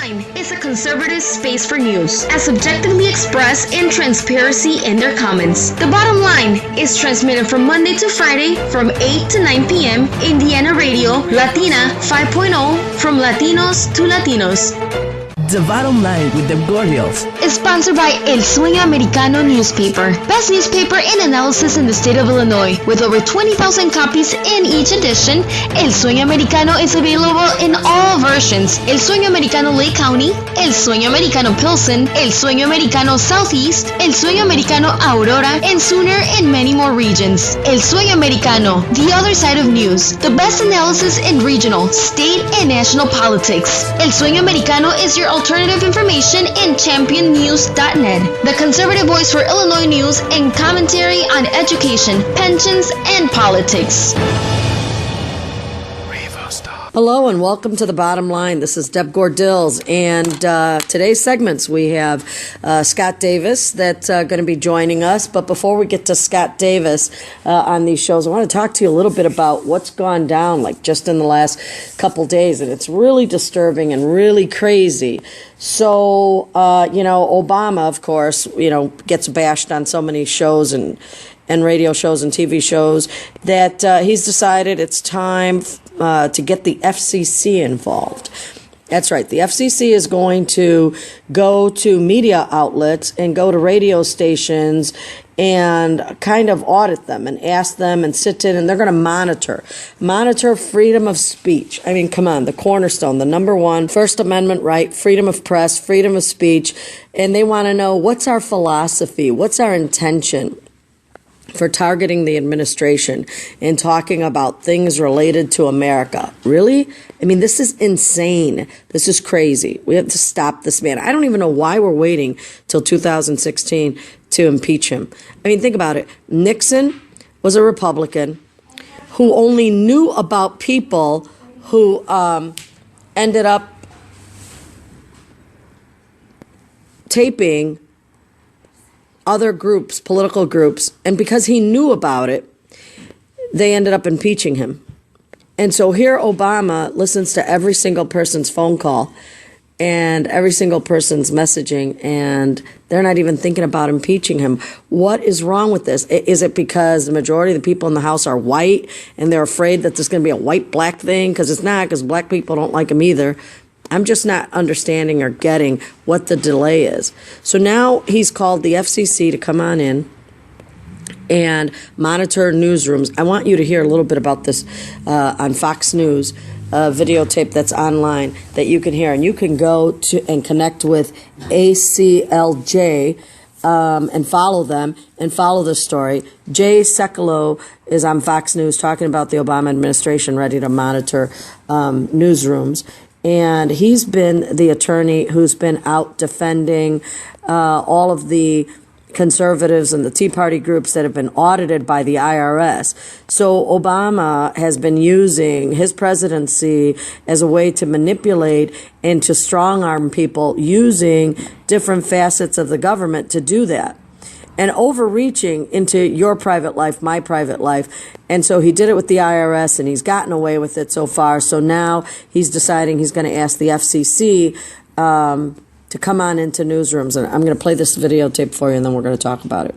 Line is a conservative space for news, as objectively expressed and transparency in their comments. The Bottom Line is transmitted from Monday to Friday from 8 to 9 p.m. Indiana Radio, Latina 5.0, from Latinos to Latinos. The Bottom Line with the Gordils is sponsored by El Sueño Americano newspaper, best newspaper in analysis in the state of Illinois. With over 20,000 copies in each edition, El Sueño Americano is available in all versions: El Sueño Americano Lake County, El Sueño Americano Pilsen, El Sueño Americano Southeast, El Sueño Americano Aurora, and sooner in many more regions. El Sueño Americano, the other side of news, the best analysis in regional, state, and national politics. El Sueño Americano is your alternative information in championnews.net, the conservative voice for Illinois news and commentary on education, pensions, and politics. Hello and welcome to The Bottom Line. This is Deb Gordils, and today's segments we have Scott Davis that's going to be joining us. But before we get to Scott Davis on these shows, I want to talk to you a little bit about what's gone down like just in the last couple days, and it's really disturbing and really crazy. So, Obama, of course, gets bashed on so many shows and radio shows and TV shows that he's decided it's time to get the FCC involved. That's right. The FCC is going to go to media outlets and go to radio stations and kind of audit them and ask them and sit in, and they're going to monitor freedom of speech. I mean, come on, the cornerstone, the number one, First Amendment right, freedom of press, freedom of speech. And they want to know, what's our philosophy? What's our intention for targeting the administration and talking about things related to America? Really? I mean, this is insane. This is crazy. We have to stop this man. I don't even know why we're waiting till 2016 to impeach him. I mean, think about it. Nixon was a Republican who only knew about people who ended up taping other groups, political groups, and because he knew about it, they ended up impeaching him. And so here Obama listens to every single person's phone call and every single person's messaging, and they're not even thinking about impeaching him. What is wrong with this? Is it because the majority of the people in the House are white and they're afraid that there's going to be a white-black thing? Because it's not, because black people don't like him either. I'm just not understanding or getting what the delay is. So now he's called the FCC to come on in and monitor newsrooms. I want you to hear a little bit about this on Fox News, videotape that's online that you can hear. And you can go to and connect with ACLJ and follow them and follow this story. Jay Sekulow is on Fox News talking about the Obama administration ready to monitor newsrooms. And he's been the attorney who's been out defending all of the conservatives and the Tea Party groups that have been audited by the IRS. So Obama has been using his presidency as a way to manipulate and to strong-arm people using different facets of the government to do that, and overreaching into your private life, my private life. And so he did it with the IRS, and he's gotten away with it so far. So now he's deciding he's going to ask the FCC to come on into newsrooms. And I'm going to play this videotape for you, and then we're going to talk about it.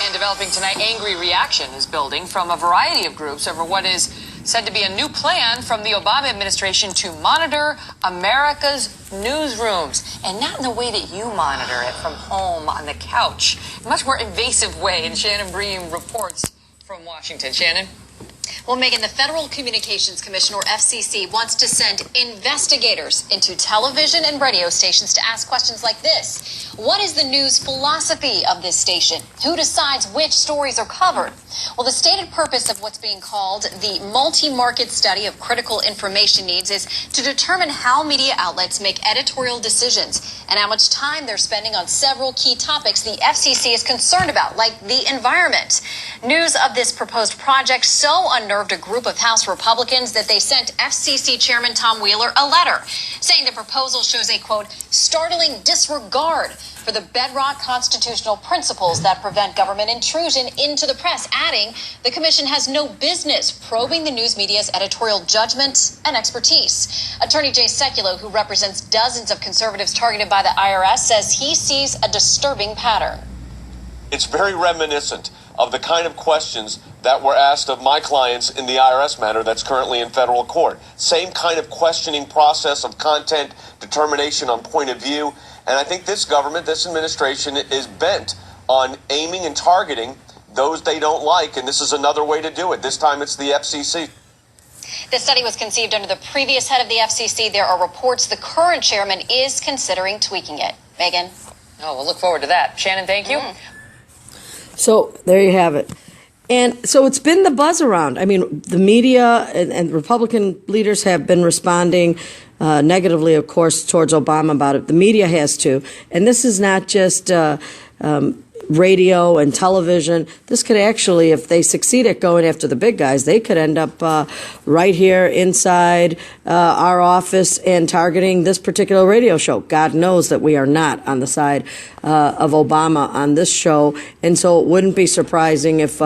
And developing tonight, angry reaction is building from a variety of groups over what is said to be a new plan from the Obama administration to monitor America's newsrooms, and not in the way that you monitor it from home on the couch. A much more invasive way, and Shannon Bream reports from Washington. Shannon? Well, Megan, the Federal Communications Commission, or FCC, wants to send investigators into television and radio stations to ask questions like this. What is the news philosophy of this station? Who decides which stories are covered? Well, the stated purpose of what's being called the multi-market study of critical information needs is to determine how media outlets make editorial decisions and how much time they're spending on several key topics the FCC is concerned about, like the environment. News of this proposed project so unnerved a group of House Republicans that they sent FCC Chairman Tom Wheeler a letter saying the proposal shows a, quote, startling disregard for the bedrock constitutional principles that prevent government intrusion into the press, adding the commission has no business probing the news media's editorial judgment and expertise. Attorney Jay Sekulow, who represents dozens of conservatives targeted by the IRS, says he sees a disturbing pattern. It's very reminiscent of the kind of questions that were asked of my clients in the IRS matter that's currently in federal court. Same kind of questioning process of content determination on point of view. And I think this government, this administration is bent on aiming and targeting those they don't like. And this is another way to do it. This time it's the FCC. The study was conceived under the previous head of the FCC. There are reports the current chairman is considering tweaking it. Megan? Oh, we'll look forward to that. Shannon, thank you. So there you have it. And so it's been the buzz around. I mean, the media and Republican leaders have been responding negatively, of course, towards Obama about it. The media has too. And this is not just radio and television. This could actually, if they succeed at going after the big guys, they could end up right here inside our office and targeting this particular radio show. God knows that we are not on the side of Obama on this show. And so it wouldn't be surprising if,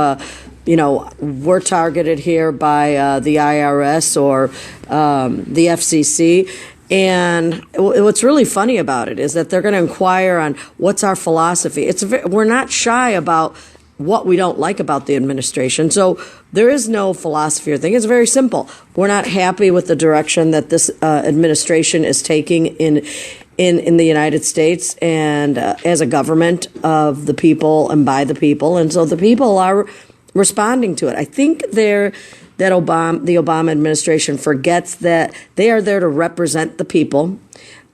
we're targeted here by the IRS or the FCC. And what's really funny about it is that they're going to inquire on what's our philosophy. We're not shy about what we don't like about the administration. So there is no philosophy or thing. It's very simple. We're not happy with the direction that this administration is taking in the United States and as a government of the people and by the people. And so the people are responding to it. I think the Obama administration forgets that they are there to represent the people.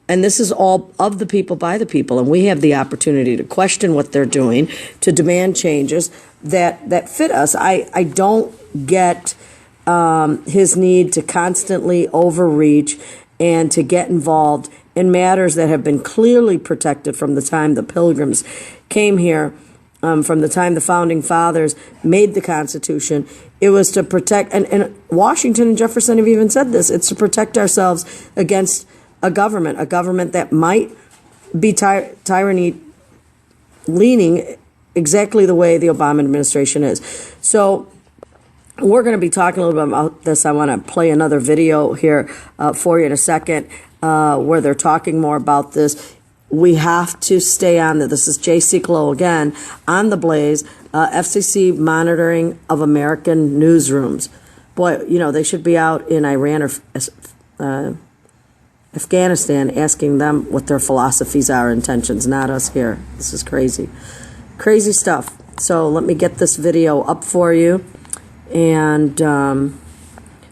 And this is all of the people, by the people. And we have the opportunity to question what they're doing, to demand changes that fit us. I don't get his need to constantly overreach and to get involved in matters that have been clearly protected from the time the Pilgrims came here. From the time the founding fathers made the Constitution. It was to protect, and Washington and Jefferson have even said this, it's to protect ourselves against a government that might be tyranny leaning exactly the way the Obama administration is. So we're going to be talking a little bit about this. I want to play another video here for you in a second where they're talking more about this. We have to stay on this. This is Jay Sekulow again on the Blaze, FCC monitoring of American newsrooms. Boy, they should be out in Iran or Afghanistan asking them what their philosophies are, intentions, not us here. This is crazy. Crazy stuff. So let me get this video up for you and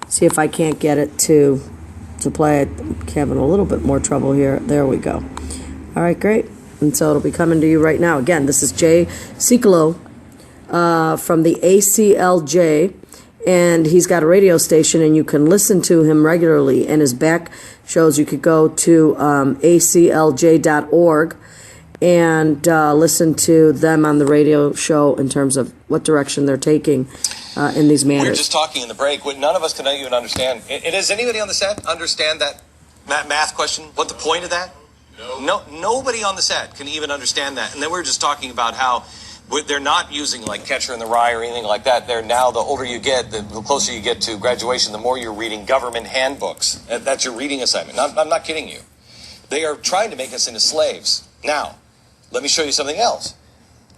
see if I can't get it to play. I'm having a little bit more trouble here. There we go. All right, great. And so it'll be coming to you right now. Again, this is Jay Sekulow from the ACLJ, and he's got a radio station, and you can listen to him regularly. And his back shows you could go to aclj.org and listen to them on the radio show in terms of what direction they're taking in these matters. We were just talking in the break. None of us can even understand. Does anybody on the set understand that math question? What the point of that? No, nobody on the set can even understand that. And then we were just talking about how they're not using like Catcher in the Rye or anything like that. They're now, the older you get, the closer you get to graduation, the more you're reading government handbooks. That's your reading assignment. I'm not kidding you. They are trying to make us into slaves. Now, let me show you something else.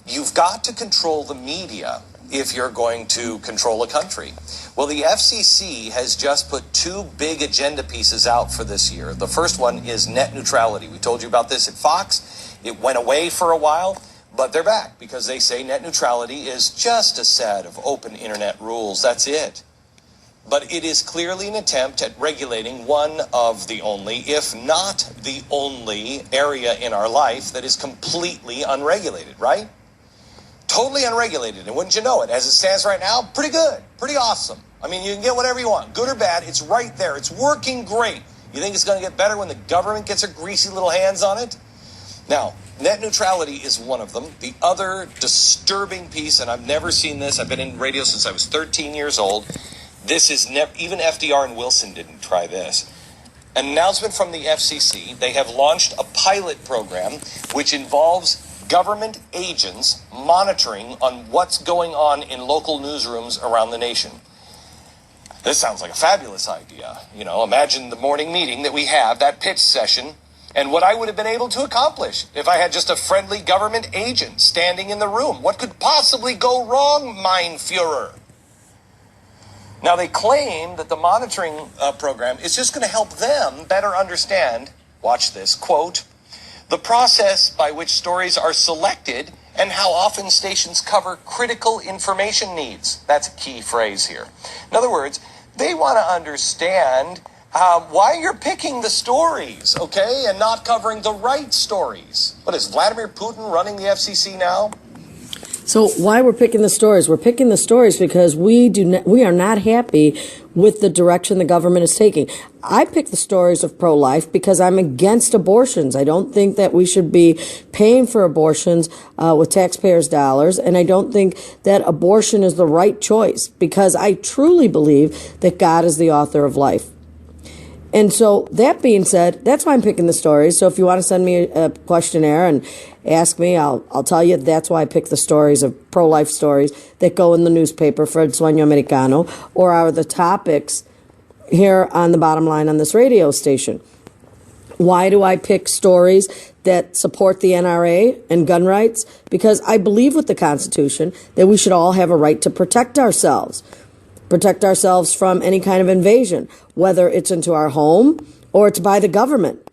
You've got to control the media if you're going to control a country. Well, the FCC has just put two big agenda pieces out for this year. The first one is net neutrality. We told you about this at Fox. It went away for a while, but they're back because they say net neutrality is just a set of open internet rules. That's it. But it is clearly an attempt at regulating one of the only, if not the only, area in our life that is completely unregulated, right? Totally unregulated, and wouldn't you know it, as it stands right now, pretty good, pretty awesome. I mean, you can get whatever you want, good or bad, it's right there, it's working great. You think it's going to get better when the government gets her greasy little hands on it? Now, net neutrality is one of them. The other disturbing piece, and I've never seen this, I've been in radio since I was 13 years old, this is even FDR and Wilson didn't try this. An announcement from the FCC. They have launched a pilot program which involves government agents monitoring on what's going on in local newsrooms around the nation. This sounds like a fabulous idea. You know, imagine the morning meeting that we have, that pitch session, and what I would have been able to accomplish if I had just a friendly government agent standing in the room. What could possibly go wrong, mein Führer? Now, they claim that the monitoring program is just going to help them better understand, watch this, quote, the process by which stories are selected and how often stations cover critical information needs. That's a key phrase here. In other words, they want to understand why you're picking the stories, okay, and not covering the right stories. What is Vladimir Putin running the FCC now? So why we're picking the stories? We're picking the stories because we are not happy with the direction the government is taking. I pick the stories of pro-life because I'm against abortions. I don't think that we should be paying for abortions with taxpayers' dollars, and I don't think that abortion is the right choice because I truly believe that God is the author of life. And so that being said, that's why I'm picking the stories. So if you want to send me a questionnaire and ask me, I'll tell you that's why I pick the stories of pro-life stories that go in the newspaper for El Sueño Americano or are the topics here on the bottom line on this radio station. Why do I pick stories that support the NRA and gun rights? Because I believe with the Constitution that we should all have a right to protect ourselves from any kind of invasion, whether it's into our home or it's by the government.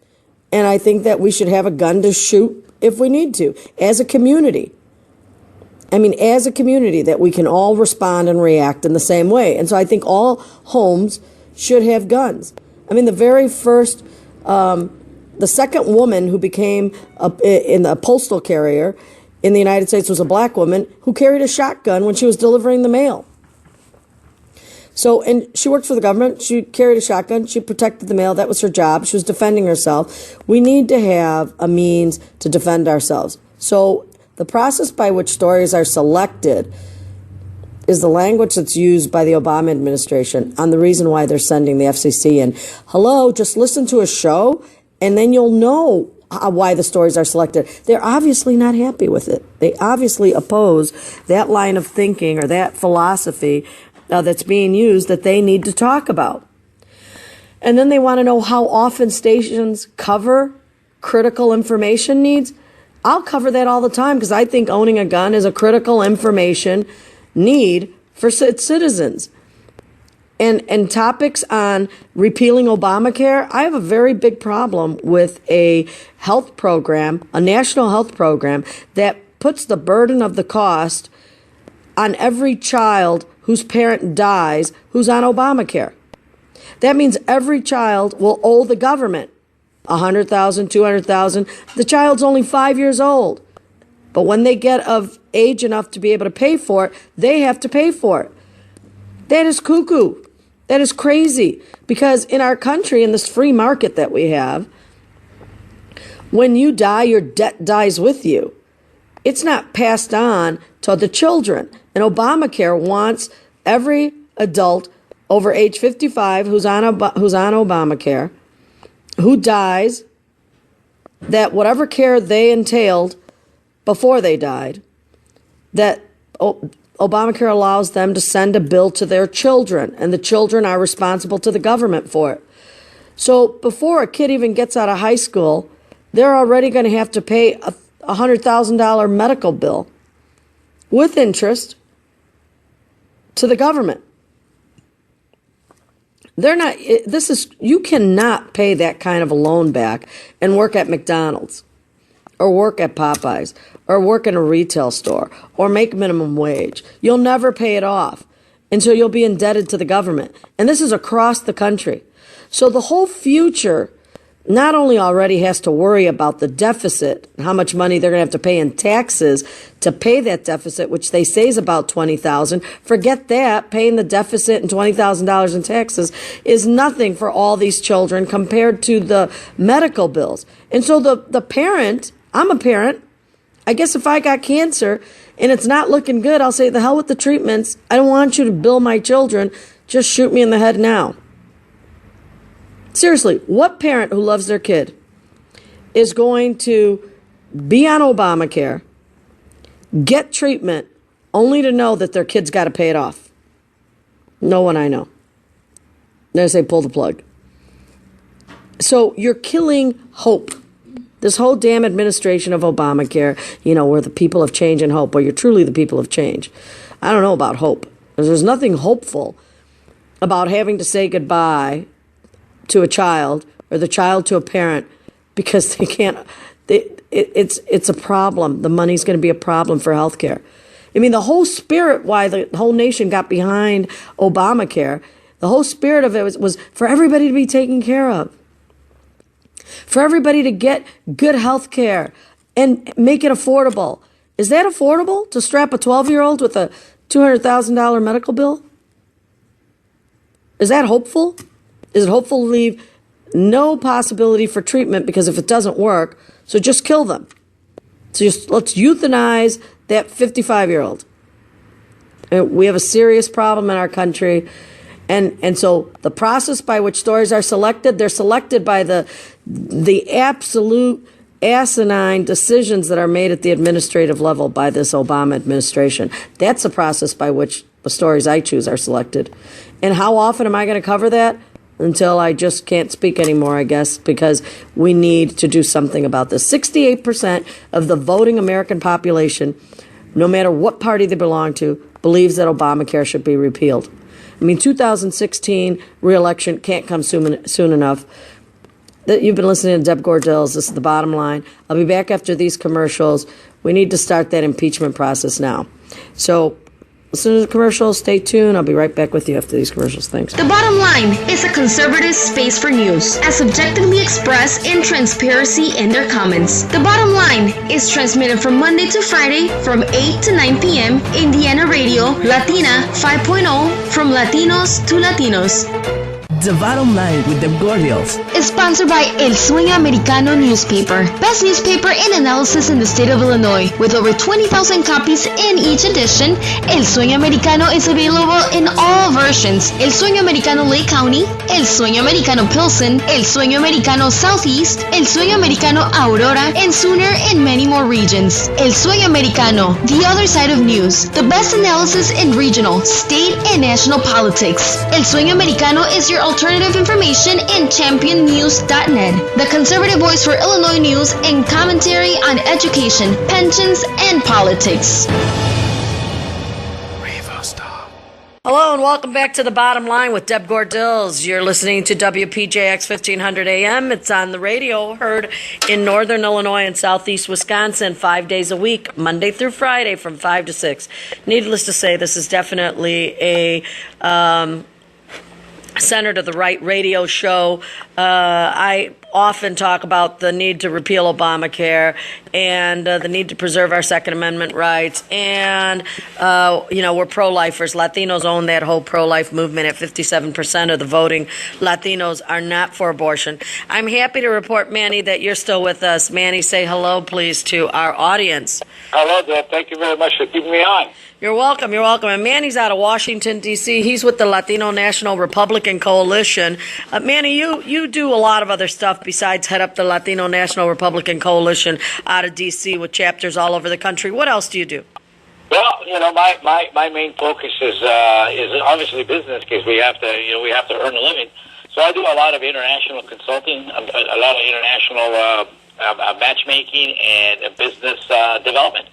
And I think that we should have a gun to shoot if we need to, as a community. As a community, that we can all respond and react in the same way. And so I think all homes should have guns. The very first, the second woman who became in a postal carrier in the United States was a black woman who carried a shotgun when she was delivering the mail. So, and she worked for the government. She carried a shotgun. She protected the mail. That was her job. She was defending herself. We need to have a means to defend ourselves. So the process by which stories are selected is the language that's used by the Obama administration on the reason why they're sending the FCC in. Hello, just listen to a show and then you'll know why the stories are selected. They're obviously not happy with it. They obviously oppose that line of thinking or that philosophy that's being used that they need to talk about. And then they want to know how often stations cover critical information needs. I'll cover that all the time because I think owning a gun is a critical information need for citizens. And topics on repealing Obamacare, I have a very big problem with a health program, a national health program that puts the burden of the cost on every child whose parent dies who's on Obamacare. That means every child will owe the government $100,000, $200,000. The child's only 5 years old. But when they get of age enough to be able to pay for it, they have to pay for it. That is cuckoo. That is crazy. Because in our country, in this free market that we have, when you die, your debt dies with you. It's not passed on to the children. And Obamacare wants every adult over age 55 who's on Obamacare, who dies, that whatever care they entailed before they died, that Obamacare allows them to send a bill to their children, and the children are responsible to the government for it. So before a kid even gets out of high school, they're already going to have to pay a $100,000 medical bill with interest to the government. You cannot pay that kind of a loan back and work at McDonald's or work at Popeyes or work in a retail store or make minimum wage. You'll never pay it off. And so you'll be indebted to the government. And this is across the country. So the whole future not only already has to worry about the deficit, how much money they're going to have to pay in taxes to pay that deficit, which they say is about $20,000. Forget that. Paying the deficit and $20,000 in taxes is nothing for all these children compared to the medical bills. And so the parent, I'm a parent. I guess if I got cancer and it's not looking good, I'll say, the hell with the treatments. I don't want you to bill my children. Just shoot me in the head now. Seriously, what parent who loves their kid is going to be on Obamacare, get treatment, only to know that their kid's got to pay it off? No one I know. They say pull the plug. So you're killing hope. This whole damn administration of Obamacare, we're the people of change and hope. Well, you're truly the people of change. I don't know about hope. There's nothing hopeful about having to say goodbye to a child or the child to a parent because they can't. It's a problem. The money's going to be a problem for healthcare. I mean, the whole spirit why the whole nation got behind Obamacare, the whole spirit of it was for everybody to be taken care of, for everybody to get good health care and make it affordable. Is that affordable to strap a 12-year-old with a $200,000 medical bill? Is that hopeful? Is it hopeful to leave no possibility for treatment because if it doesn't work, so just kill them? So let's euthanize that 55-year-old. We have a serious problem in our country. And so the process by which stories are selected, they're selected by the absolute asinine decisions that are made at the administrative level by this Obama administration. That's the process by which the stories I choose are selected. And how often am I going to cover that? Until I just can't speak anymore, I guess, because we need to do something about this. 68% of the voting American population, no matter what party they belong to, believes that Obamacare should be repealed. I mean, 2016 re-election can't come soon enough. You've been listening to Deb Gordils. This is The Bottom Line. I'll be back after these commercials. We need to start that impeachment process now. So listen to the commercials. Stay tuned. I'll be right back with you after these commercials. Thanks. The Bottom Line is a conservative space for news, as objectively expressed in transparency in their comments. The Bottom Line is transmitted from Monday to Friday from 8 to 9 p.m. Indiana Radio, Latina 5.0, from Latinos to Latinos. The Bottom Line with the Gordils Is sponsored by El Sueño Americano newspaper, best newspaper in analysis in the state of Illinois. With over 20,000 copies in each edition, El Sueño Americano is available in all versions: El Sueño Americano Lake County, El Sueño Americano Pilsen, El Sueño Americano Southeast, El Sueño Americano Aurora, and sooner in many more regions. El Sueño Americano, the other side of news, the best analysis in regional, state, and national politics. El Sueño Americano is your alternative information in championnews.net, the conservative voice for Illinois news and commentary on education, pensions, and politics. Hello and welcome back to The Bottom Line with Deb Gordils. You're listening to WPJX 1500 AM. It's on the radio, heard in northern Illinois and southeast Wisconsin 5 days a week, Monday through Friday from 5 to 6. Needless to say, this is definitely a center to the right radio show. I often talk about the need to repeal Obamacare and the need to preserve our Second Amendment rights. And, we're pro-lifers. Latinos own that whole pro-life movement at 57% of the voting. Latinos are not for abortion. I'm happy to report, Manny, that you're still with us. Manny, say hello, please, to our audience. Hello, Deb. Thank you very much for keeping me on. You're welcome. You're welcome. And Manny's out of Washington, D.C. He's with the Latino National Republican Coalition. Manny, you do a lot of other stuff besides head up the Latino National Republican Coalition out of D.C. with chapters all over the country. What else do you do? Well, my main focus is obviously business, because we have to earn a living. So I do a lot of international consulting, a lot of international matchmaking and business development.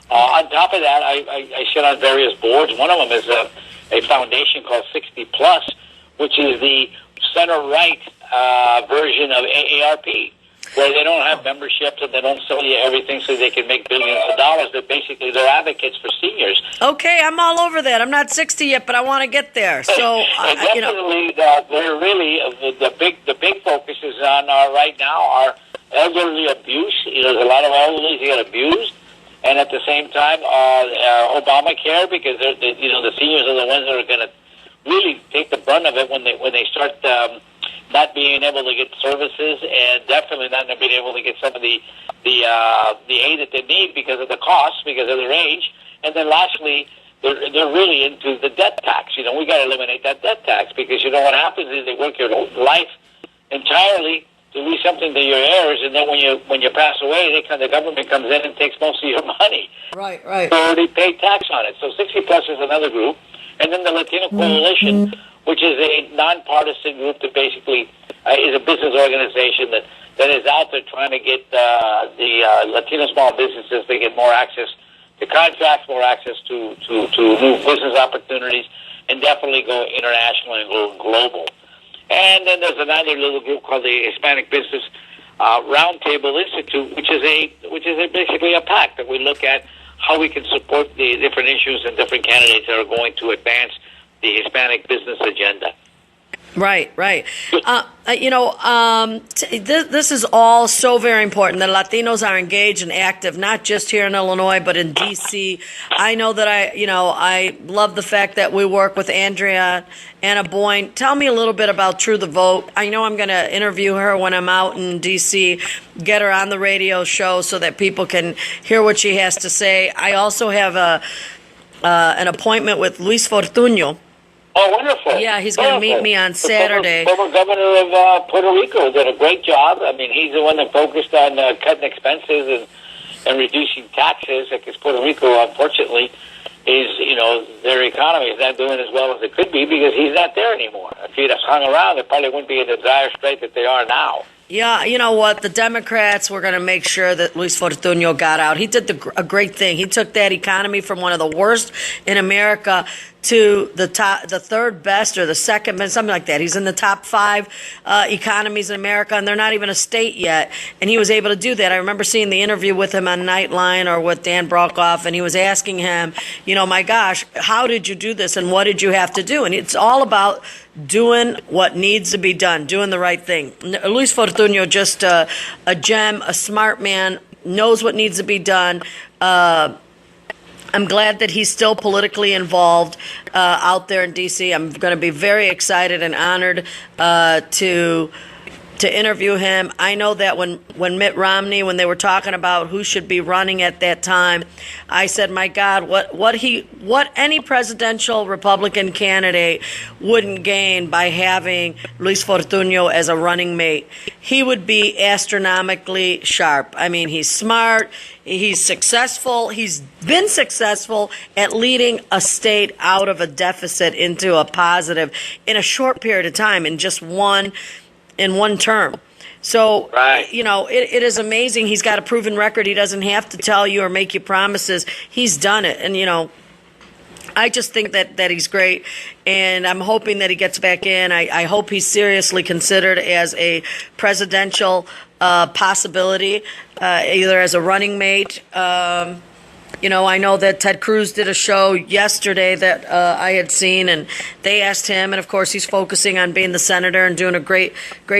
On top of that, I sit on various boards. One of them is a foundation called 60 Plus, which is the center-right version of AARP, where they don't have memberships and they don't sell you everything so they can make billions of dollars. But basically, they're advocates for seniors. Okay, I'm all over that. I'm not 60 yet, but I want to get there. So, definitely, they're really the big focus is on right now our elderly abuse. There's a lot of elderly who get abused. And at the same time, Obamacare, because the seniors are the ones that are going to really take the brunt of it when they start not being able to get services, and definitely not being able to get some of the aid that they need because of the cost, because of their age. And then lastly, they're really into the death tax. We got to eliminate that death tax, because what happens is they work your whole life entirely to leave something to your heirs, and then when you pass away, the government comes in and takes most of your money. Right. You already paid tax on it. So 60 Plus is another group, and then the Latino Coalition, which is a nonpartisan group that basically is a business organization that is out there trying to get the Latino small businesses to get more access to contracts, more access to new business opportunities, and definitely go international and go global. And then there's another little group called the Hispanic Business Roundtable Institute, which is basically a pact that we look at how we can support the different issues and different candidates that are going to advance the Hispanic business agenda. Right. This is all so very important. The Latinos are engaged and active, not just here in Illinois, but in D.C. I know that I love the fact that we work with Anna Boyne. Tell me a little bit about True the Vote. I know I'm going to interview her when I'm out in D.C., get her on the radio show so that people can hear what she has to say. I also have an appointment with Luis Fortuño. Oh, wonderful. Yeah, he's going to meet me on Saturday. The former governor of Puerto Rico did a great job. I mean, he's the one that focused on cutting expenses and reducing taxes, because Puerto Rico, unfortunately, their economy is not doing as well as it could be because he's not there anymore. If he'd have hung around, they probably wouldn't be in the dire strait that they are now. Yeah, you know what? The Democrats were going to make sure that Luis Fortuño got out. He did a great thing. He took that economy from one of the worst in America to the third best or the second best, something like that. He's in the top 5 economies in America, and they're not even a state yet. And he was able to do that. I remember seeing the interview with him on Nightline or with Dan Brokoff, and he was asking him, my gosh, how did you do this, and what did you have to do? And it's all about doing what needs to be done, doing the right thing. Luis Fortuño, just a gem, a smart man, knows what needs to be done. I'm glad that he's still politically involved out there in D.C. I'm going to be very excited and honored to interview him. I know that when Mitt Romney, when they were talking about who should be running at that time, I said, my God, what any presidential Republican candidate wouldn't gain by having Luis Fortuño as a running mate. He would be astronomically sharp. I mean, he's smart. He's successful. He's been successful at leading a state out of a deficit into a positive in a short period of time, in one term. So, right. It is amazing. He's got a proven record. He doesn't have to tell you or make you promises. He's done it. And, I just think that he's great, and I'm hoping that he gets back in. I hope he's seriously considered as a presidential possibility, either as a running mate. I know that Ted Cruz did a show yesterday that I had seen, and they asked him, and of course he's focusing on being the senator and doing a great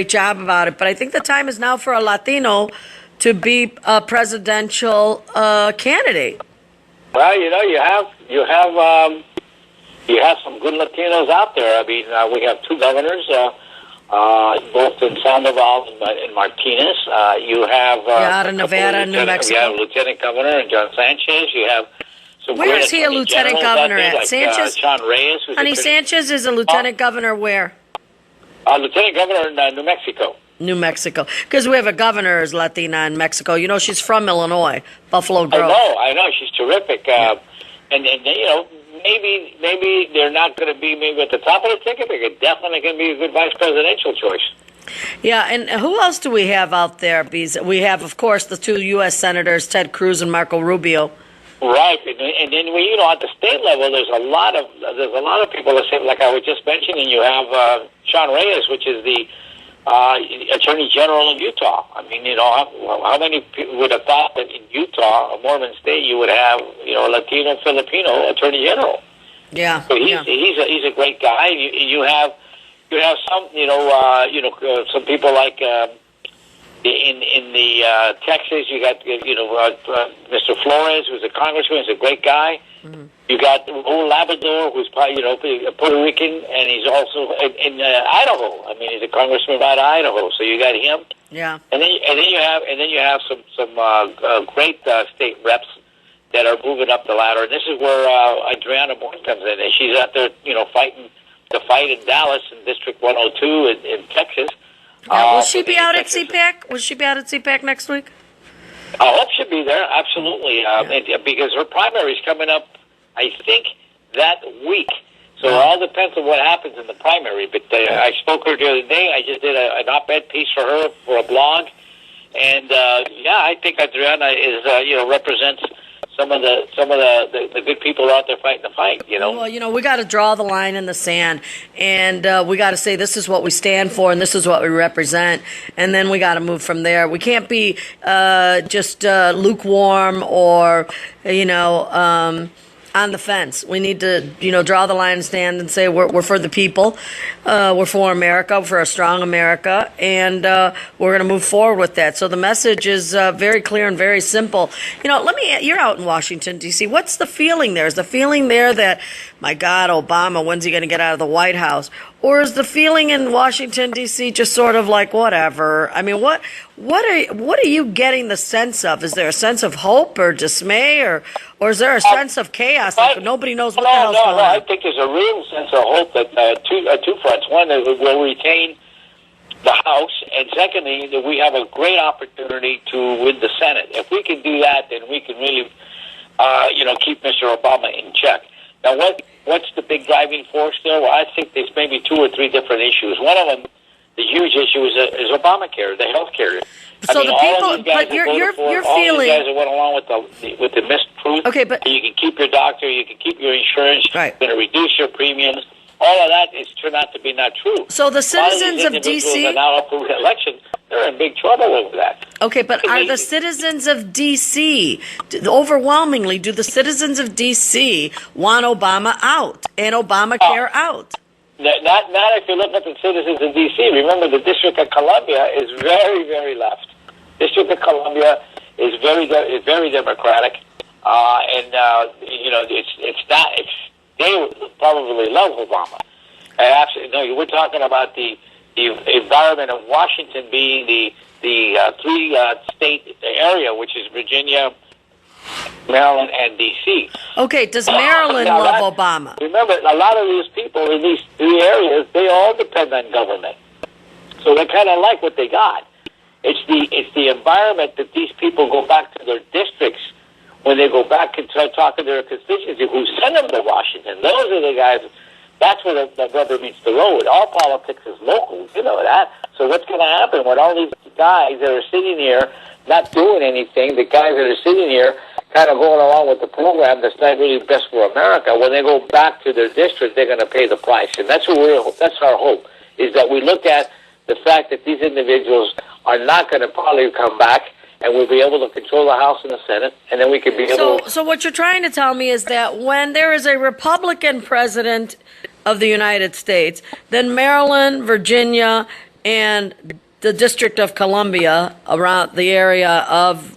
job about it. But I think the time is now for a Latino to be a presidential candidate. Well, you have some good Latinos out there. I mean, we have 2 governors, both in Sandoval and Martinez. You have out of Nevada and New Mexico. You have Lieutenant Governor and John Sanchez. You have some. Where is he a lieutenant governor at? Like, Sanchez. Sean Reyes. Honey, Sanchez is a lieutenant governor where? Lieutenant Governor in New Mexico. New Mexico, because we have a governor who's Latina in Mexico. She's from Illinois, Buffalo Grove. I know, she's terrific. And maybe they're not going to be maybe at the top of the ticket, but it definitely can be a good vice presidential choice. Yeah, and who else do we have out there? We have, of course, the 2 U.S. senators, Ted Cruz and Marco Rubio. Right, and then at the state level, there's a lot of people that say, like I was just mentioning. You have Sean Reyes, which is the Attorney General of Utah. I mean, how many people would have thought that in Utah, a Mormon state, you would have, a Latino Filipino Attorney General? Yeah. So he's a great guy. You have some, some people like in the Texas. You got Mr. Flores, who's a congressman, is a great guy. Mm-hmm. You got Raul Labrador, who's Puerto Rican, and he's also in Idaho. I mean, he's a congressman out of Idaho. So you got him. Yeah. And then you have some great state reps that are moving up the ladder. And this is where Adriana Bourne comes in, and she's out there, fighting the fight in Dallas in District 102 in Texas. Will she be out at Texas. CPAC? Will she be out at CPAC next week? I hope she'll be there, absolutely, because her primary is coming up, I think, that week. So it all depends on what happens in the primary. But I spoke to her the other day. I just did an op-ed piece for her for a blog, and I think Adriana is represents some of the good people out there fighting the fight. Well, we got to draw the line in the sand, and we got to say this is what we stand for, and this is what we represent, and then we got to move from there. We can't be just lukewarm or on the fence. We need to, draw the line and stand and say we're for the people, we're for America, for a strong America, and we're going to move forward with that. So the message is very clear and very simple. You're out in Washington, D.C. What's the feeling there? Is the feeling there that, my God, Obama, when's he going to get out of the White House? Or is the feeling in Washington, D.C. just sort of like, whatever? I mean, what are you getting the sense of? Is there a sense of hope or dismay, or is there a sense of chaos? Like nobody knows what the hell's going on? I think there's a real sense of hope that two fronts. One, is we'll retain the House, and secondly, that we have a great opportunity to win the Senate. If we can do that, then we can really, keep Mr. Obama in check. Now, what's the big driving force there? Well, I think there's maybe 2 or 3 different issues. One of them, the huge issue, is Obamacare, the health care. So the people, but you're feeling all these guys that went along with the mistruth. Okay, but you can keep your doctor, you can keep your insurance, right. You're going to reduce your premiums. All of that is turned out to be not true. So the citizens of D.C. are now up for re-election. They're in big trouble over that. Okay, but are the citizens of D.C. overwhelmingly? Do the citizens of D.C. want Obama out and Obamacare out? Not if you look at the citizens of D.C. Remember, the District of Columbia is very, very left. District of Columbia is very democratic, they probably love Obama. Absolutely, no. We're talking about the environment of Washington being the 3-state area, which is Virginia, Maryland, and D.C. Okay, does Maryland love Obama? Remember, a lot of these people in these 3 areas, they all depend on government. So they kind of like what they got. It's the environment that these people go back to their districts when they go back and start talking to their constituency who send them to Washington. Those are the guys. That's where the rubber meets the road. All politics is local. You know that. So what's going to happen when all these guys that are sitting here not doing anything, the guys that are sitting here kind of going along with the program that's not really best for America, when they go back to their district, they're going to pay the price. And that's that's our hope, is that we look at the fact that these individuals are not going to probably come back, and we'll be able to control the House and the Senate, and then we can be able to... So what you're trying to tell me is that when there is a Republican president of the United States, then Maryland, Virginia, and the District of Columbia, around the area of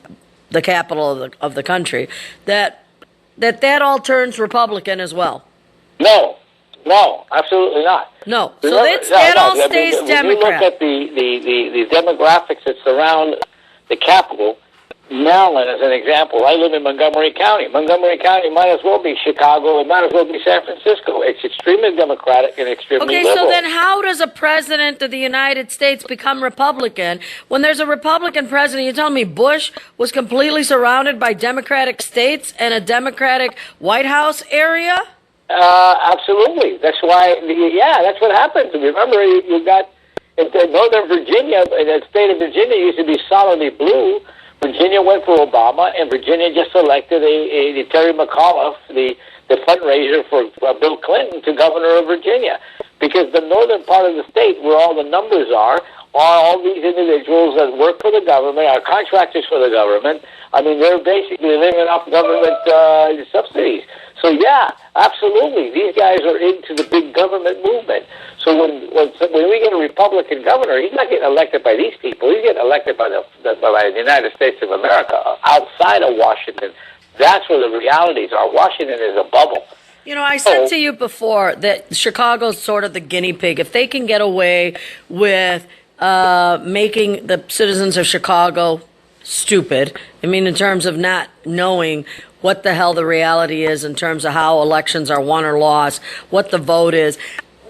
the capital of the country, that all turns Republican as well. No, absolutely not. No, so that all stays Democrat. When you look at the demographics that surround the capital, Maryland as an example, I live in Montgomery County. Montgomery County might as well be Chicago. It might as well be San Francisco. It's extremely democratic and extremely liberal. Okay, so then how does a president of the United States become Republican when there's a Republican president? You're telling me Bush was completely surrounded by Democratic states and a Democratic White House area? Absolutely. That's why, that's what happened. Remember, you got in Northern Virginia, in the state of Virginia used to be solidly blue. Virginia went for Obama, and Virginia just elected a Terry McAuliffe, the fundraiser for Bill Clinton, to governor of Virginia. Because the northern part of the state, where all the numbers are all these individuals that work for the government, are contractors for the government. I mean, they're basically living off government subsidies. So, yeah, absolutely. These guys are into the big government movement. So when we get a Republican governor, he's not getting elected by these people. He's getting elected by the United States of America outside of Washington. That's where the realities are. Washington is a bubble. You know, I said to you before that Chicago's sort of the guinea pig. If they can get away with making the citizens of Chicago stupid, I mean, in terms of not knowing what the hell the reality is in terms of how elections are won or lost, what the vote is,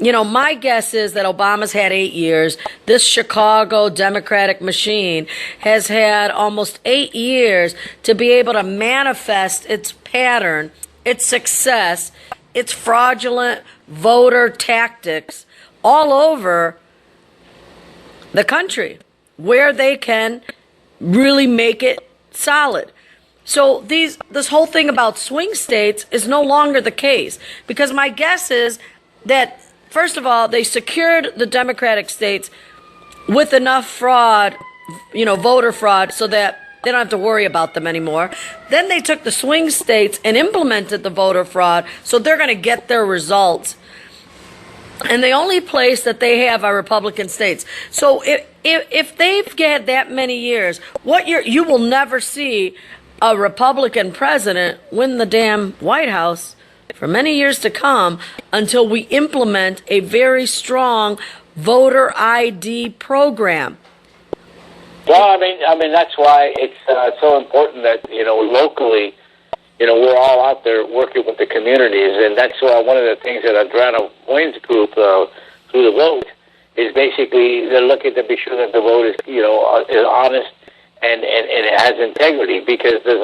my guess is that Obama's had 8 years. This Chicago Democratic machine has had almost 8 years to be able to manifest its pattern, its success, its fraudulent voter tactics all over the country where they can really make it solid. So this whole thing about swing states is no longer the case, because my guess is that, first of all, they secured the Democratic states with enough fraud, voter fraud, so that they don't have to worry about them anymore. Then they took the swing states and implemented the voter fraud, so they're going to get their results. And the only place that they have are Republican states. So if they've had that many years, you will never see a Republican president win the damn White House for many years to come until we implement a very strong voter ID program. Well, I mean that's why it's so important that locally, we're all out there working with the communities, and that's one of the things that Adriana Wayne's group through the vote is basically they're looking to be sure that the vote is honest and it has integrity, because there's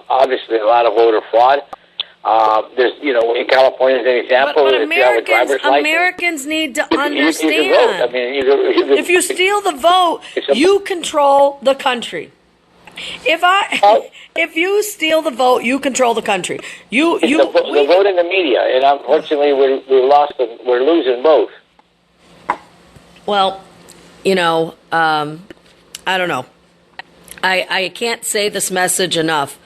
obviously a lot of voter fraud. There's in California as an example, but if you have a driver's license, Americans need to understand. You can vote. I mean, if you steal the vote, you control the country. If you steal the vote, you control the country. The vote in the media, and unfortunately, we're losing both. Well, I don't know. I can't say this message enough,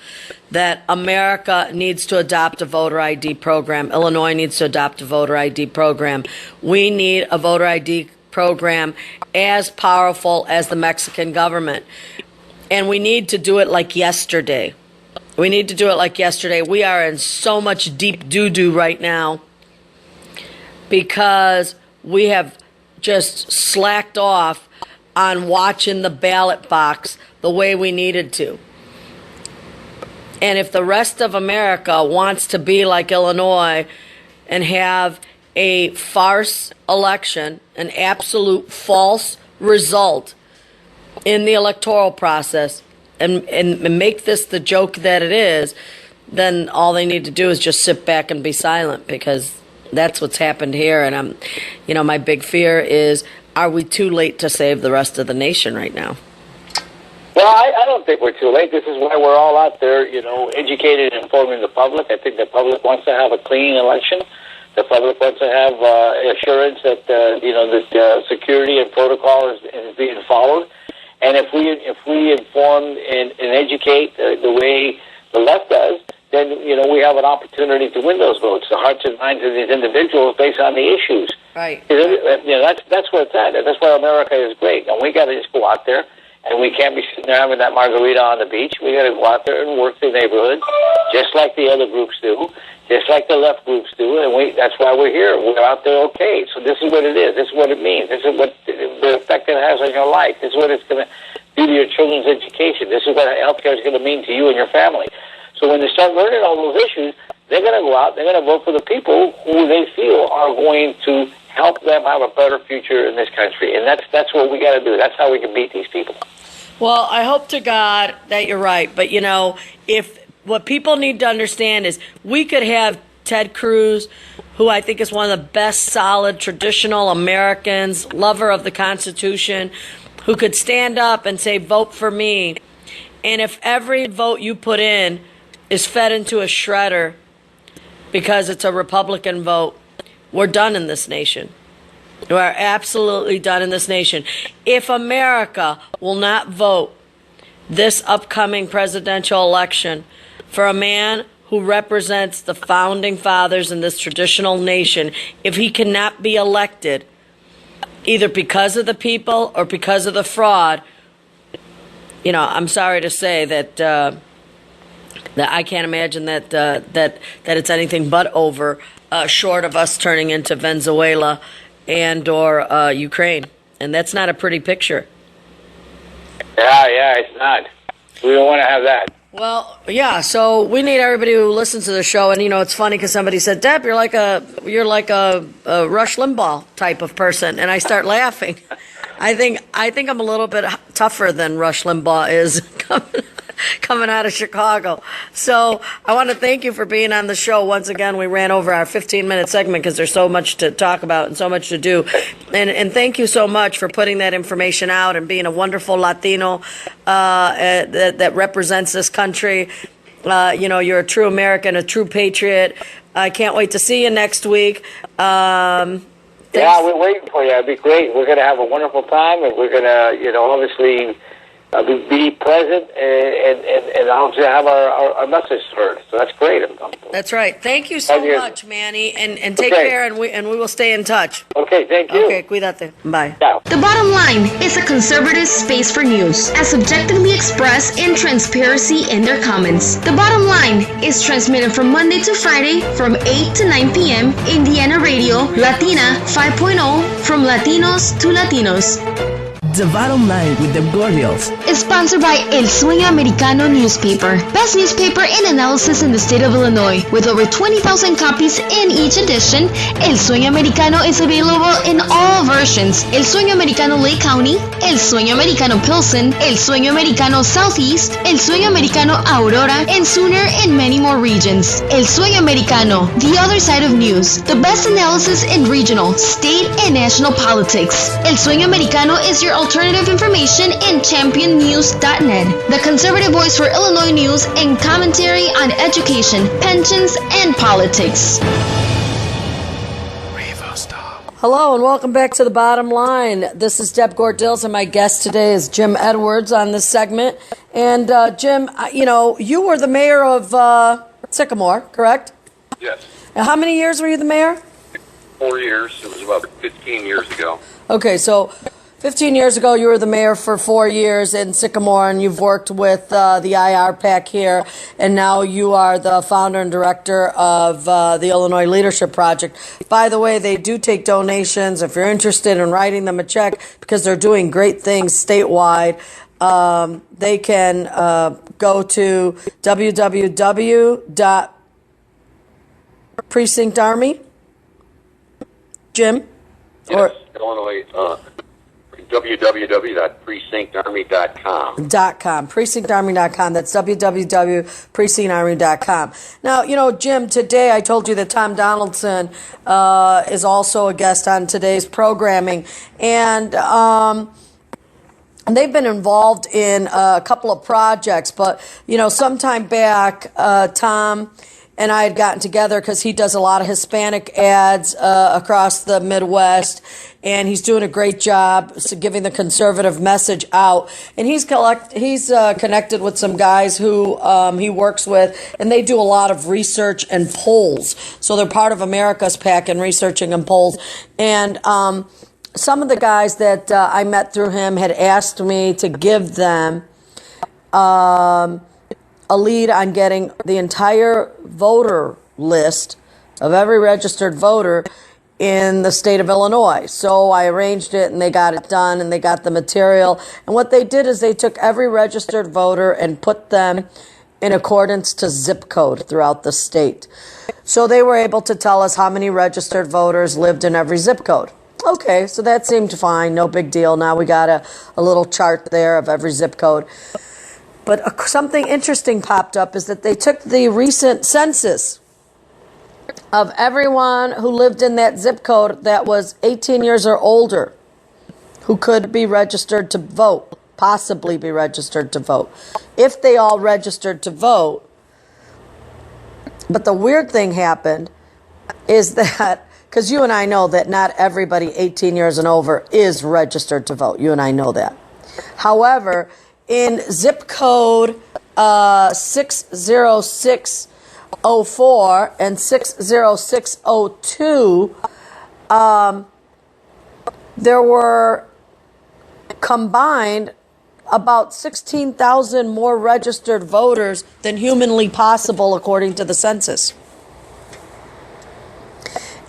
that America needs to adopt a voter ID program. Illinois needs to adopt a voter ID program. We need a voter ID program as powerful as the Mexican government. And we need to do it like yesterday. We need to do it like yesterday. We are in so much deep doo-doo right now because we have just slacked off on watching the ballot box the way we needed to. And if the rest of America wants to be like Illinois and have a farce election, an absolute false result in the electoral process, and make this the joke that it is, then all they need to do is just sit back and be silent, because that's what's happened here. And my big fear is, are we too late to save the rest of the nation right now? Well, I don't think we're too late. This is why we're all out there, educated and informing the public. I think the public wants to have a clean election. The public wants to have assurance that that security and protocol is being followed. And if we inform and educate the way the left does, then we have an opportunity to win those votes, the hearts and minds of these individuals based on the issues. Right. That's where it's at. That's why America is great. And we got to just go out there. And we can't be sitting there having that margarita on the beach. We got to go out there and work the neighborhoods, just like the other groups do, just like the left groups do. And that's why we're here. We're out there, okay. So this is what it is. This is what it means. This is what the effect it has on your life. This is what it's going to do to your children's education. This is what healthcare is going to mean to you and your family. So when they start learning all those issues, they're going to go out. They're going to vote for the people who they feel are going to help them have a better future in this country. And that's what we got to do. That's how we can beat these people. Well, I hope to God that you're right. But, if what people need to understand is we could have Ted Cruz, who I think is one of the best solid traditional Americans, lover of the Constitution, who could stand up and say, vote for me. And if every vote you put in is fed into a shredder because it's a Republican vote, we're done in this nation. We are absolutely done in this nation. If America will not vote this upcoming presidential election for a man who represents the founding fathers in this traditional nation, if he cannot be elected, either because of the people or because of the fraud, I'm sorry to say that I can't imagine that it's anything but over, short of us turning into Venezuela and or Ukraine. And that's not a pretty picture. Yeah, it's not. We don't want to have that. Well, yeah. So we need everybody who listens to the show, and it's funny because somebody said, "Deb, you're like a Rush Limbaugh type of person," and I start laughing. I think I'm a little bit tougher than Rush Limbaugh is coming out of Chicago. So I want to thank you for being on the show. Once again, we ran over our 15-minute segment because there's so much to talk about and so much to do. And thank you so much for putting that information out and being a wonderful Latino that represents this country. You're a true American, a true patriot. I can't wait to see you next week. Yeah, we're waiting for you. It'd be great. We're going to have a wonderful time, and we're going to, obviously be present and obviously have our message heard. So that's great. That's right. Thank you so much, Manny, and take care, and we will stay in touch. Okay, thank you. Okay, cuídate. Bye. Ciao. The Bottom Line is a conservative space for news, as objectively expressed in transparency in their comments. The Bottom Line is transmitted from Monday to Friday from 8 to 9 p.m. Indiana Radio, Latina 5.0, from Latinos to Latinos. The Bottom Line with the Gordils Is sponsored by El Sueño Americano newspaper, best newspaper in analysis in the state of Illinois. With over 20,000 copies in each edition, El Sueño Americano is available in all versions: El Sueño Americano Lake County, El Sueño Americano Pilsen, El Sueño Americano Southeast, El Sueño Americano Aurora, and sooner in many more regions. El Sueño Americano, the other side of news, the best analysis in regional, state, and national politics. El Sueño Americano is your alternative information in championnews.net, the conservative voice for Illinois news and commentary on education, pensions, and politics. Hello and welcome back to The Bottom Line. This is Deb Gordils, and my guest today is Jim Edwards on this segment. And Jim, you were the mayor of Sycamore, correct? Yes. And how many years were you the mayor? 4 years. It was about 15 years ago. Okay, so 15 years ago, you were the mayor for 4 years in Sycamore, and you've worked with the IR PAC here, and now you are the founder and director of the Illinois Leadership Project. By the way, they do take donations if you're interested in writing them a check, because they're doing great things statewide. They can go to www.precinctarmy. Jim? Yes, Illinois. www.precinctarmy.com. Precinctarmy.com. That's www.precinctarmy.com. Now, Jim, today I told you that Tom Donaldson is also a guest on today's programming. And they've been involved in a couple of projects. But, sometime back, Tom and I had gotten together because he does a lot of Hispanic ads across the Midwest, and he's doing a great job giving the conservative message out. And he's connected with some guys who he works with, and they do a lot of research and polls. So they're part of America's PAC in researching and polls. And some of the guys that I met through him had asked me to give them a lead on getting the entire voter list of every registered voter in the state of Illinois. So I arranged it, and they got it done, and they got the material. And what they did is they took every registered voter and put them in accordance to zip code throughout the state. So they were able to tell us how many registered voters lived in every zip code. Okay, so that seemed fine, no big deal. Now we got a little chart there of every zip code. But something interesting popped up is that they took the recent census of everyone who lived in that zip code that was 18 years or older who could be registered to vote, possibly be registered to vote, if they all registered to vote. But the weird thing happened is that, because you and I know that not everybody 18 years and over is registered to vote. You and I know that. However, in zip code 60604 and 60602, there were combined about 16,000 more registered voters than humanly possible according to the census.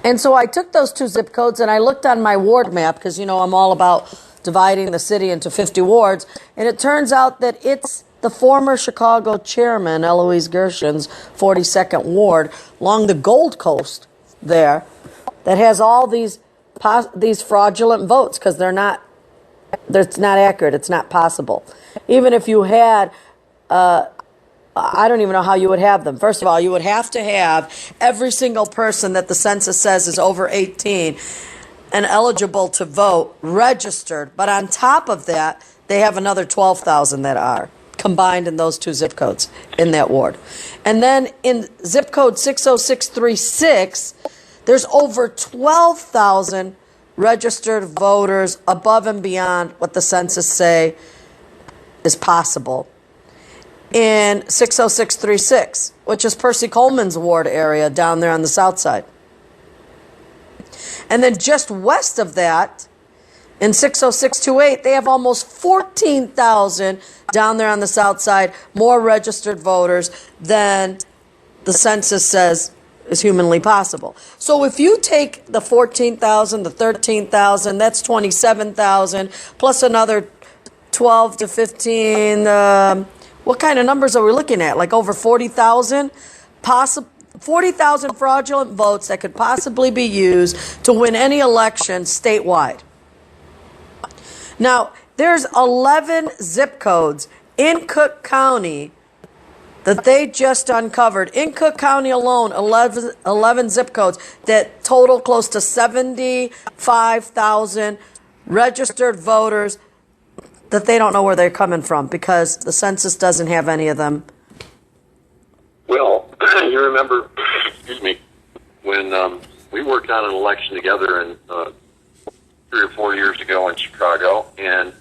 And so I took those two zip codes and I looked on my ward map, because, I'm all about dividing the city into 50 wards. And it turns out that the former Chicago chairman, Eloise Gerson's 42nd Ward, along the Gold Coast there, that has all these fraudulent votes because it's not accurate. It's not possible. Even if you had, I don't even know how you would have them. First of all, you would have to have every single person that the census says is over 18 and eligible to vote registered. But on top of that, they have another 12,000 that are combined in those two zip codes in that ward. And then in zip code 60636, there's over 12,000 registered voters above and beyond what the census say is possible. In 60636, which is Percy Coleman's ward area down there on the south side. And then just west of that, in 60628, they have almost 14,000 down there on the south side, more registered voters than the census says is humanly possible. So if you take the 14,000, the 13,000, that's 27,000, plus another 12 to 15, what kind of numbers are we looking at? Like over 40,000? 40,000 fraudulent votes that could possibly be used to win any election statewide. Now, there's 11 zip codes in Cook County that they just uncovered. In Cook County alone, 11 zip codes that total close to 75,000 registered voters that they don't know where they're coming from because the census doesn't have any of them. Well, you remember, excuse me, when we worked on an election together in 3 or 4 years ago in Chicago, and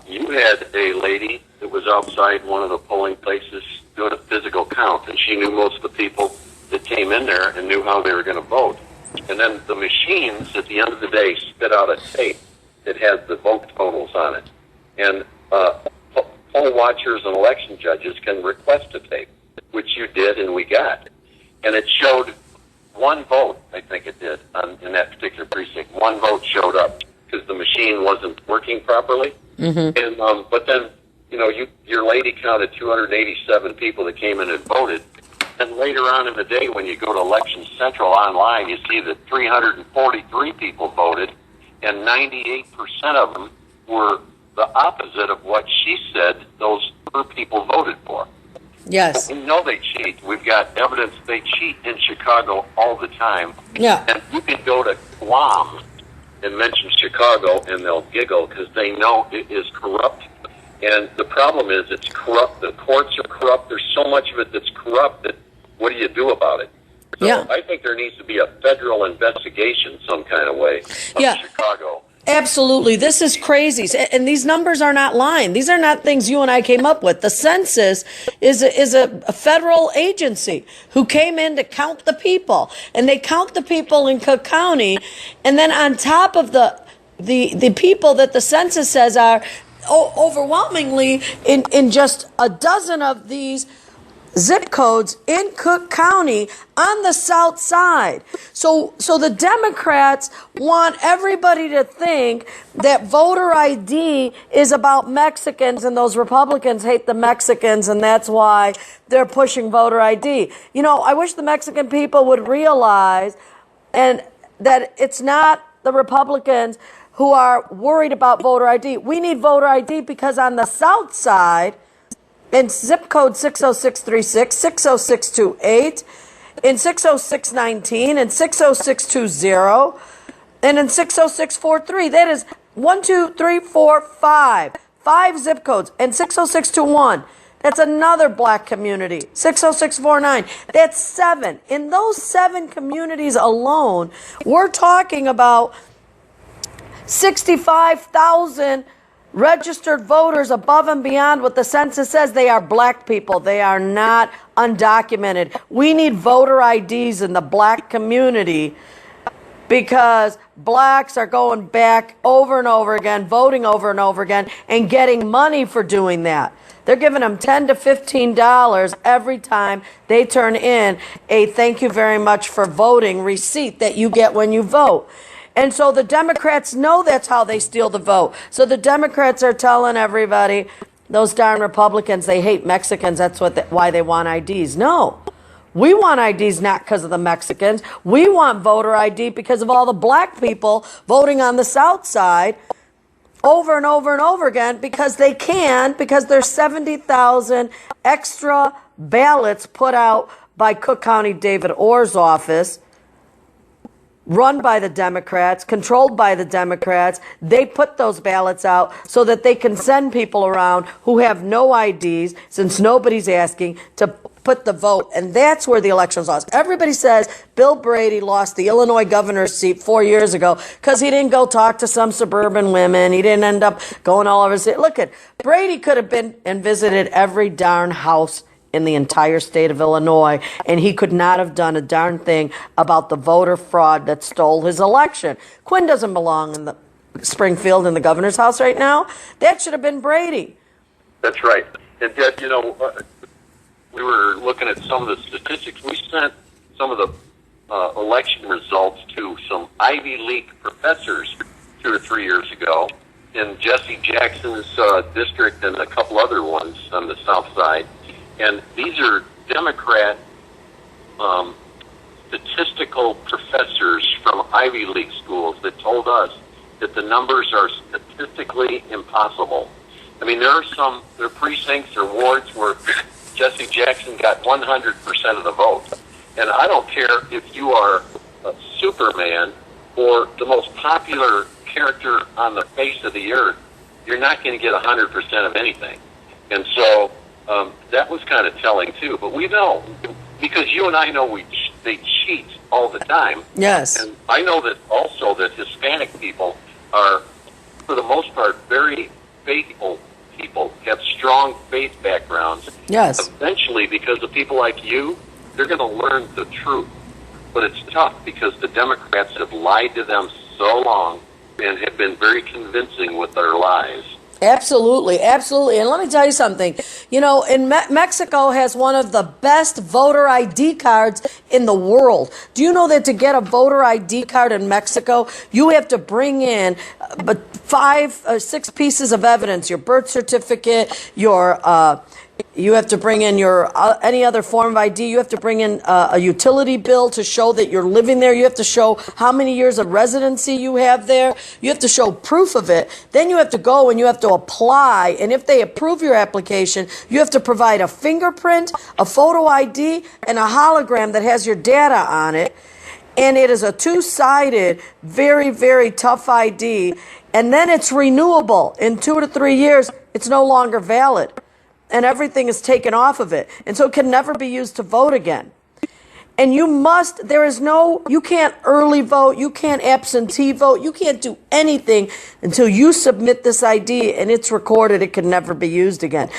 you had a lady that was outside one of the polling places doing a physical count, and she knew most of the people that came in there and knew how they were going to vote. And then the machines at the end of the day spit out a tape that had the vote totals on it. And poll watchers and election judges can request a tape, which you did and we got. And it showed one vote, I think it did, in that particular precinct. One vote showed up because the machine wasn't working properly. Mm-hmm. And but then, your lady counted 287 people that came in and voted. And later on in the day, when you go to Election Central online, you see that 343 people voted, and 98% of them were the opposite of what she said those people voted for. Yes. We know they cheat. We've got evidence they cheat in Chicago all the time. Yeah. And you can go to Guam and mention Chicago, and they'll giggle because they know it is corrupt. And the problem is it's corrupt. The courts are corrupt. There's so much of it that's corrupt that what do you do about it? So yeah. I think there needs to be a federal investigation some kind of way of Chicago. Absolutely. This is crazy. And these numbers are not lying. These are not things you and I came up with. The census is a federal agency who came in to count the people. And they count the people in Cook County. And then on top of the people that the census says are overwhelmingly in just a dozen of these zip codes in Cook County on the south side. So the Democrats want everybody to think that voter ID is about Mexicans, and those Republicans hate the Mexicans, and that's why they're pushing voter ID. I wish the Mexican people would realize and that it's not the Republicans who are worried about voter ID. We need voter ID because on the south side, in zip code 60636, 60628, in 60619, in 60620, and in 60643. That is 1, 2, 3, 4, 5. 5 zip codes. And 60621. That's another black community. 60649. That's 7. In those 7 communities alone, we're talking about 65,000 registered voters above and beyond what the census says. They are black people. They are not undocumented. We need voter IDs in the black community because blacks are going back over and over again, voting over and over again, and getting money for doing that. They're giving them $10 to $15 every time they turn in a thank you very much for voting receipt that you get when you vote. And so the Democrats know that's how they steal the vote. So the Democrats are telling everybody, those darn Republicans, they hate Mexicans. That's why they want IDs. No. We want IDs not because of the Mexicans. We want voter ID because of all the black people voting on the South Side over and over and over again because they can, because there's 70,000 extra ballots put out by Cook County David Orr's office, run by the Democrats, controlled by the Democrats. They put those ballots out so that they can send people around who have no IDs, since nobody's asking, to put the vote. And that's where the election's lost. Everybody says Bill Brady lost the Illinois governor's seat 4 years ago because he didn't go talk to some suburban women. He didn't end up going all over the state. Look, Brady could have been and visited every darn house in the entire state of Illinois, and he could not have done a darn thing about the voter fraud that stole his election. Quinn doesn't belong in the Springfield in the governor's house right now. That should have been Brady. That's right. And Deb, we were looking at some of the statistics. We sent some of the election results to some Ivy League professors 2 or 3 years ago in Jesse Jackson's district and a couple other ones on the south side. And these are Democrat statistical professors from Ivy League schools that told us that the numbers are statistically impossible. I mean, there are precincts or wards where Jesse Jackson got 100% of the vote. And I don't care if you are a Superman or the most popular character on the face of the earth, you're not going to get 100% of anything. And so that was kind of telling, too. But we know, because you and I know they cheat all the time. Yes. And I know that also that Hispanic people are, for the most part, very faithful people, have strong faith backgrounds. Yes. Eventually, because of people like you, they're going to learn the truth. But it's tough because the Democrats have lied to them so long and have been very convincing with their lies. Absolutely, absolutely. And let me tell you something. Mexico has one of the best voter ID cards in the world. Do you know that to get a voter ID card in Mexico, you have to bring in 5 or 6 pieces of evidence: your birth certificate, you have to bring in your any other form of ID. You have to bring in a utility bill to show that you're living there. You have to show how many years of residency you have there. You have to show proof of it. Then you have to go and you have to apply. And if they approve your application, you have to provide a fingerprint, a photo ID, and a hologram that has your data on it. And it is a 2-sided, very, very tough ID. And then it's renewable. In 2 to 3 years, it's no longer valid. And everything is taken off of it. And so it can never be used to vote again. And you can't early vote, you can't absentee vote, you can't do anything until you submit this ID and it's recorded. It can never be used again.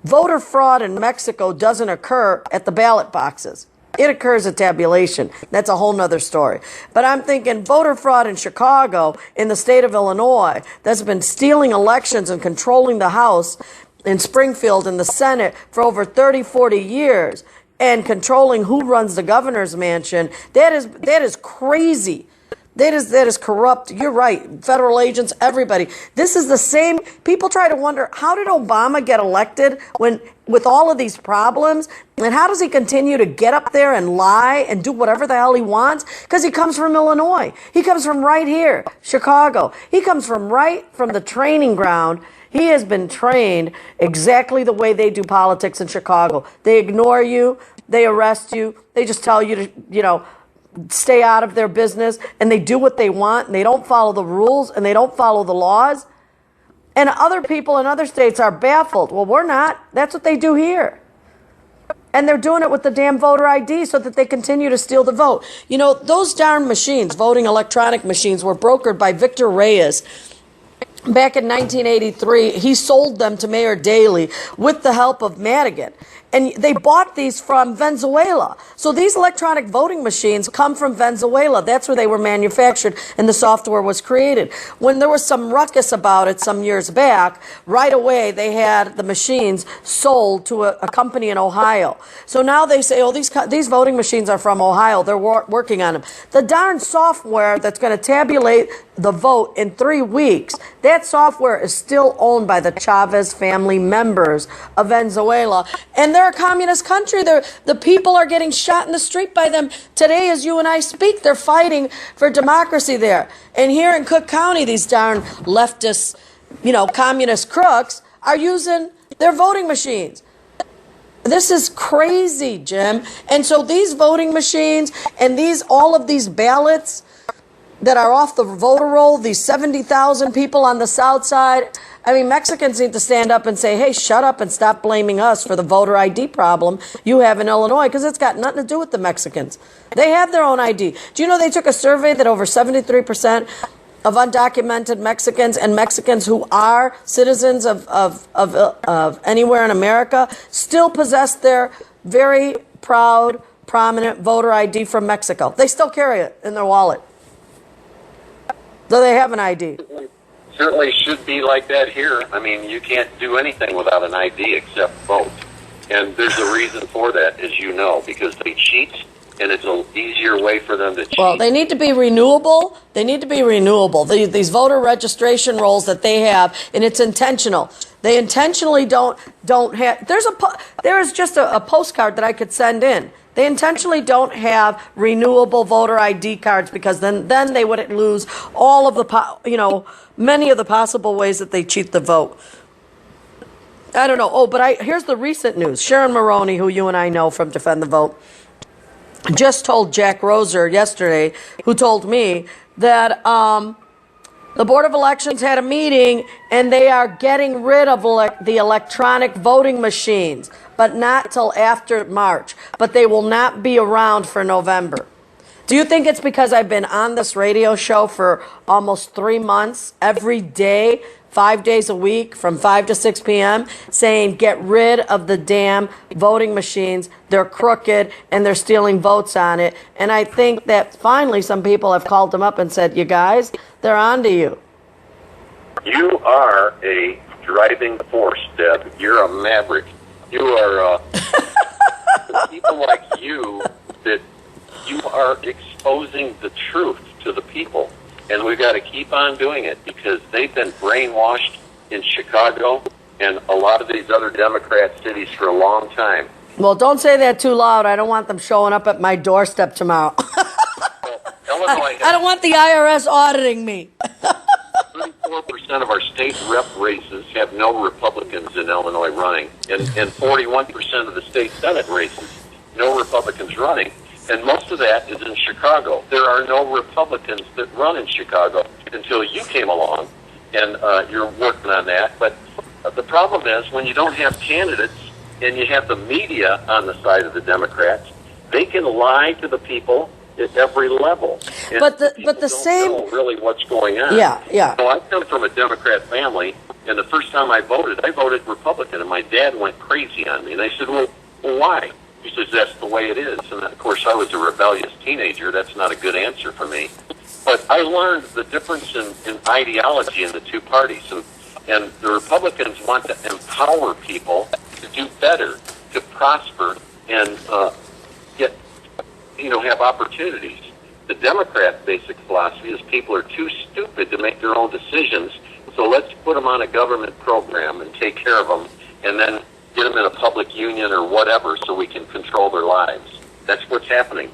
Voter fraud in Mexico doesn't occur at the ballot boxes. It occurs at tabulation. That's a whole nother story. But I'm thinking voter fraud in Chicago, in the state of Illinois, that's been stealing elections and controlling the House, in Springfield in the Senate for over 30, 40 years, and controlling who runs the governor's mansion. That is crazy. That is corrupt. You're right. Federal agents, everybody. This is the same. People try to wonder, how did Obama get elected with all of these problems? And how does he continue to get up there and lie and do whatever the hell he wants? Because he comes from Illinois. He comes from right here, Chicago. He comes from the training ground. He has been trained exactly the way they do politics in Chicago. They ignore you. They arrest you. They just tell you to, stay out of their business, and they do what they want, and they don't follow the rules, and they don't follow the laws. And other people in other states are baffled. Well, we're not. That's what they do here. And they're doing it with the damn voter ID so that they continue to steal the vote. Those darn machines, voting electronic machines, were brokered by Victor Reyes. Back in 1983, he sold them to Mayor Daley with the help of Madigan. And they bought these from Venezuela. So these electronic voting machines come from Venezuela. That's where they were manufactured and the software was created. When there was some ruckus about it some years back, right away they had the machines sold to a company in Ohio. So now they say, these voting machines are from Ohio. They're working on them. The darn software that's going to tabulate the vote in 3 weeks. That software is still owned by the Chavez family members of Venezuela. And they're a communist country. The people are getting shot in the street by them. Today, as you and I speak, they're fighting for democracy there. And here in Cook County, these darn leftist, communist crooks are using their voting machines. This is crazy, Jim. And so these voting machines and all of these ballots that are off the voter roll, these 70,000 people on the South Side. I mean, Mexicans need to stand up and say, hey, shut up and stop blaming us for the voter ID problem you have in Illinois, because it's got nothing to do with the Mexicans. They have their own ID. Do you know they took a survey that over 73% of undocumented Mexicans and Mexicans who are citizens of anywhere in America still possess their very proud, prominent voter ID from Mexico? They still carry it in their wallet. So they have an ID. Certainly should be like that here. I mean, you can't do anything without an ID except vote. And there's a reason for that, as you know, because they cheat, and it's an easier way for them to cheat. Well, they need to be renewable. They need to be renewable. These voter registration rolls that they have, and it's intentional. They intentionally don't have. There is just a postcard that I could send in. They intentionally don't have renewable voter ID cards because then they would lose all of the many of the possible ways that they cheat the vote. I don't know. Oh, but here's the recent news. Sharon Maroney, who you and I know from Defend the Vote, just told Jack Roser yesterday, who told me that the Board of Elections had a meeting and they are getting rid of the electronic voting machines, but not till after March. But they will not be around for November. Do you think it's because I've been on this radio show for almost 3 months, every day, 5 days a week, from 5 to 6 p.m., saying get rid of the damn voting machines. They're crooked and they're stealing votes on it. And I think that finally some people have called them up and said, you guys, they're on to you. You are a driving force, Deb. You're a maverick. You are people like you that you are exposing the truth to the people. And we've got to keep on doing it because they've been brainwashed in Chicago and a lot of these other Democrat cities for a long time. Well, don't say that too loud. I don't want them showing up at my doorstep tomorrow. Illinois I don't want the IRS auditing me. 34% of our state rep races have no Republicans in Illinois running, and 41% of the state Senate races, no Republicans running. And most of that is in Chicago. There are no Republicans that run in Chicago until you came along, and you're working on that. But the problem is when you don't have candidates and you have the media on the side of the Democrats, they can lie to the people at every level. And but the don't same know really what's going on. Yeah. So I come from a Democrat family, and the first time I voted Republican, and my dad went crazy on me. And I said, well why? He says, that's the way it is. And of course, I was a rebellious teenager. That's not a good answer for me. But I learned the difference in ideology in the two parties. And the Republicans want to empower people to do better, to prosper, and have opportunities. The Democrat basic philosophy is people are too stupid to make their own decisions, so let's put them on a government program and take care of them, and then get them in a public union or whatever so we can control their lives. That's what's happening.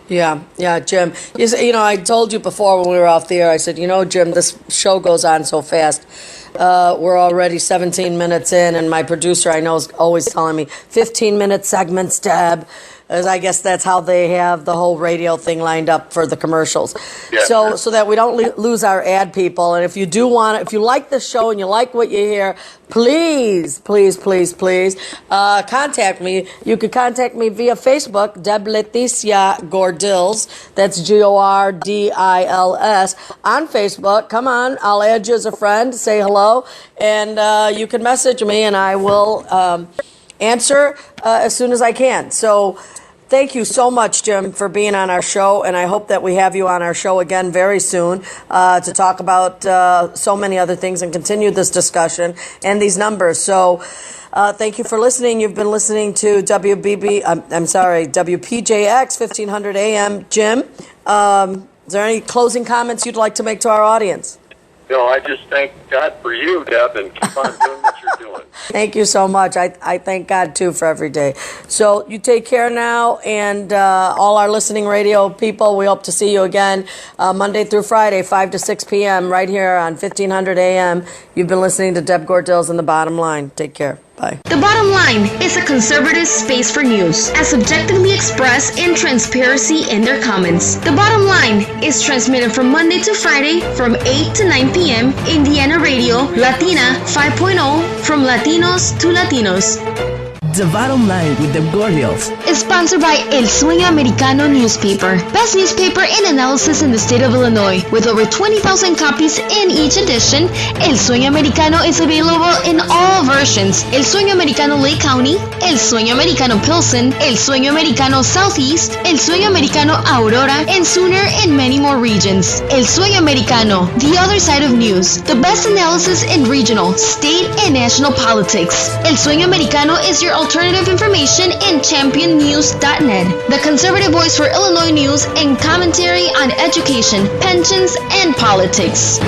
Yeah, Jim. I told you before when we were off the air, I said, Jim, this show goes on so fast. We're already 17 minutes in, and my producer, I know, is always telling me 15-minute segments, Deb. As I guess that's how they have the whole radio thing lined up for the commercials. Yeah, so that we don't lose our ad people. And if you if you like the show and you like what you hear, please contact me. You can contact me via Facebook, Deb Leticia Gordils. That's Gordils on Facebook. Come on, I'll add you as a friend. Say hello, and you can message me, and I will answer as soon as I can. So thank you so much, Jim, for being on our show, and I hope that we have you on our show again very soon to talk about so many other things and continue this discussion and these numbers. So thank you for listening. You've been listening to WPJX 1500 AM. Jim, Is there any closing comments you'd like to make to our audience? No, I just thank God for you, Deb, and keep on doing what you're doing. Thank you so much. I thank God, too, for every day. So you take care now, and all our listening radio people, we hope to see you again Monday through Friday, 5 to 6 p.m., right here on 1500 a.m. You've been listening to Deb Gordils and The Bottom Line. Take care. Bye. The Bottom Line is a conservative space for news, as objectively expressed in transparency in their comments. The Bottom Line is transmitted from Monday to Friday from 8 to 9 p.m. Indiana Radio, Latina 5.0, from Latinos to Latinos. The Bottom Line with the Gordils Is sponsored by El Sueño Americano newspaper, best newspaper in analysis in the state of Illinois. With over 20,000 copies in each edition, El Sueño Americano is available in all versions: El Sueño Americano Lake County, El Sueño Americano Pilsen, El Sueño Americano Southeast, El Sueño Americano Aurora, and sooner in many more regions. El Sueño Americano, the other side of news, the best analysis in regional, state, and national politics. El Sueño Americano is your alternative information in championnews.net, the conservative voice for Illinois news and commentary on education, pensions, and politics.